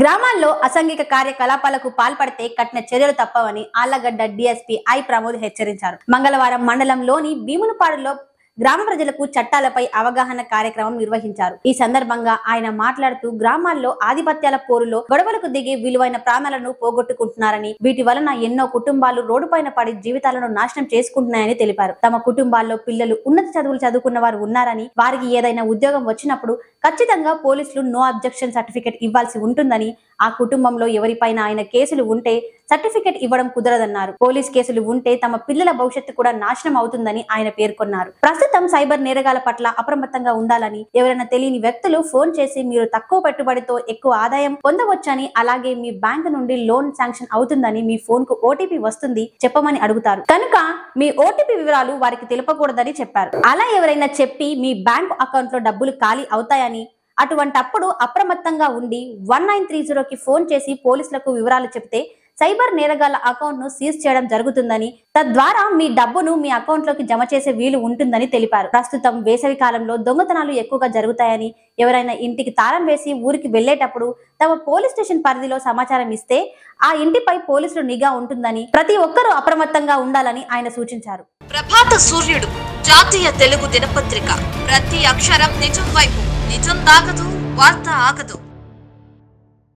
గ్రామాల్లో అసాంఘిక కార్యకలాపాలకు పాల్పడితే కఠిన చర్యలు తప్పవని ఆళ్లగడ్డ డీఎస్పీ ఐ ప్రమోద్ హెచ్చరించారు. మంగళవారం మండలంలోని భీమునిపాడులో గ్రామ ప్రజలకు చట్టాలపై అవగాహన కార్యక్రమం నిర్వహించారు. ఈ సందర్భంగా ఆయన మాట్లాడుతూ గ్రామాల్లో ఆధిపత్యాల పోరులో గొడవలకు దిగి విలువైన ప్రాణాలను పోగొట్టుకుంటున్నారని, వీటి వలన ఎన్నో కుటుంబాలు రోడ్డుపైన పడి జీవితాలను నాశనం చేసుకుంటున్నాయని తెలిపారు. తమ కుటుంబాల్లో పిల్లలు ఉన్నత చదువులు చదువుకున్న వారు ఉన్నారని, వారికి ఏదైనా ఉద్యోగం వచ్చినప్పుడు ఖచ్చితంగా పోలీసులు నో అబ్జెక్షన్ సర్టిఫికెట్ ఇవ్వాల్సి ఉంటుందని, ఆ కుటుంబంలో ఎవరిపైన ఆయన కేసులు ఉంటే సర్టిఫికెట్ ఇవ్వడం కుదరదన్నారు. పోలీస్ కేసులు ఉంటే తమ పిల్లల భవిష్యత్తు కూడా నాశనం అవుతుందని ఆయన పేర్కొన్నారు. ప్రస్తుతం సైబర్ నేరగాల పట్ల అప్రమత్తంగా ఉండాలని, ఎవరైనా తెలియని వ్యక్తులు ఫోన్ చేసి మీరు తక్కువ పెట్టుబడితో ఎక్కువ ఆదాయం పొందవచ్చని, అలాగే మీ బ్యాంకు నుండి లోన్ శాంక్షన్ అవుతుందని, మీ ఫోన్ కు ఓటీపీ వస్తుంది చెప్పమని అడుగుతారు కనుక మీ ఓటీపీ వివరాలు వారికి తెలుపకూడదని చెప్పారు. అలా ఎవరైనా చెప్పి మీ బ్యాంకు అకౌంట్ లో డబ్బులు ఖాళీ అవుతాయని, అటువంటప్పుడు అప్రమత్తంగా ఉండి 1930కి ఫోన్ చేసి పోలీసులకు వివరాలు చెప్తే సైబర్ నేరగాళ్ల అకౌంట్ ను సీజ్ చేయడం జరుగుతుందని, తద్వారా మీ డబ్బును మీ అకౌంట్ లోకి జమ చేసే వీలు ఉంటుందని తెలిపారు. ప్రస్తుతం వేసవి కాలంలో దొంగతనాలు ఎక్కువగా జరుగుతాయని, ఎవరైనా ఇంటికి తాళం వేసి ఊరికి వెళ్లేటప్పుడు తమ పోలీస్ స్టేషన్ పరిధిలో సమాచారం ఇస్తే ఆ ఇంటిపై పోలీసులు నిఘా ఉంటుందని, ప్రతి ఒక్కరూ అప్రమత్తంగా ఉండాలని ఆయన సూచించారు. ప్రభాత సూర్యుడు జాతీయ తెలుగు దినపత్రిక. ప్రతి అక్షరం నిజం వైపు. నిజం దాగదు, వార్త ఆగదు.